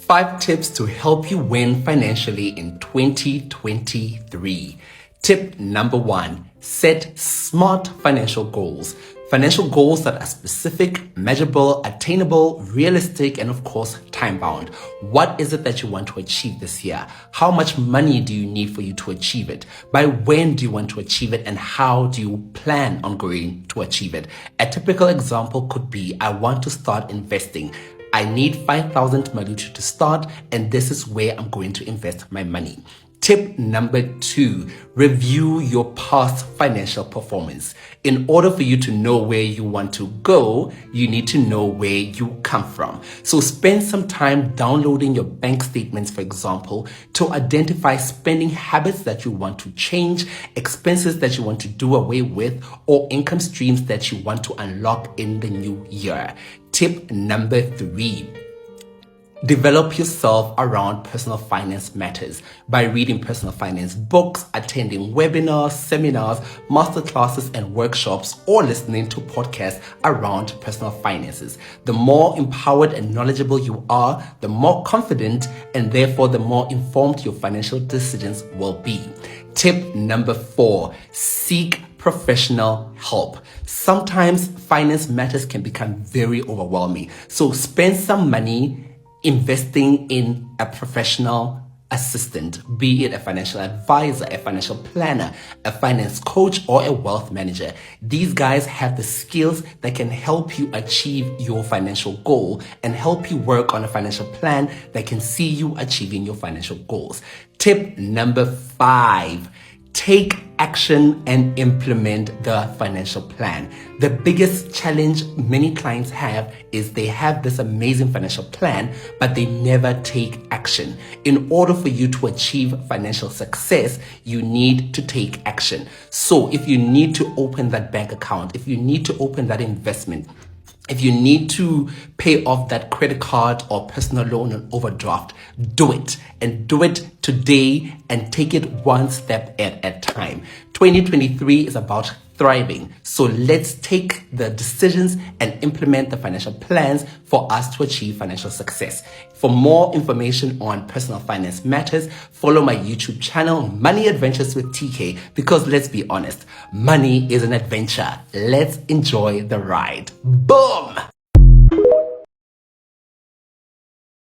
5 tips to help you win financially in 2023. Tip number 1, set smart financial goals. Financial goals that are specific, measurable, attainable, realistic, and of course, time-bound. What is it that you want to achieve this year? How much money do you need for you to achieve it? By when do you want to achieve it? And how do you plan on going to achieve it? A typical example could be, I want to start investing. I need 5,000 Malutu to start, and this is where I'm going to invest my money. Tip number 2, review your past financial performance. In order for you to know where you want to go, you need to know where you come from. So spend some time downloading your bank statements, for example, to identify spending habits that you want to change, expenses that you want to do away with, or income streams that you want to unlock in the new year. Tip number 3, develop yourself around personal finance matters by reading personal finance books, attending webinars, seminars, masterclasses, and workshops, or listening to podcasts around personal finances. The more empowered and knowledgeable you are, the more confident and therefore the more informed your financial decisions will be. Tip number 4, seek professional help. Sometimes finance matters can become very overwhelming. So spend some money investing in a professional assistant, be it a financial advisor, a financial planner, a finance coach, or a wealth manager. These guys have the skills that can help you achieve your financial goal and help you work on a financial plan that can see you achieving your financial goals. Tip number 5, take action and implement the financial plan. The biggest challenge many clients have is they have this amazing financial plan, but they never take action. In order for you to achieve financial success, you need to take action. So if you need to open that bank account, if you need to open that investment, if you need to pay off that credit card or personal loan and overdraft, do it, and do it today and take it one step at a time. 2023 is about thriving. So let's take the decisions and implement the financial plans for us to achieve financial success. For more information on personal finance matters, follow my YouTube channel, Money Adventures with TK, because let's be honest, money is an adventure. Let's enjoy the ride. Boom!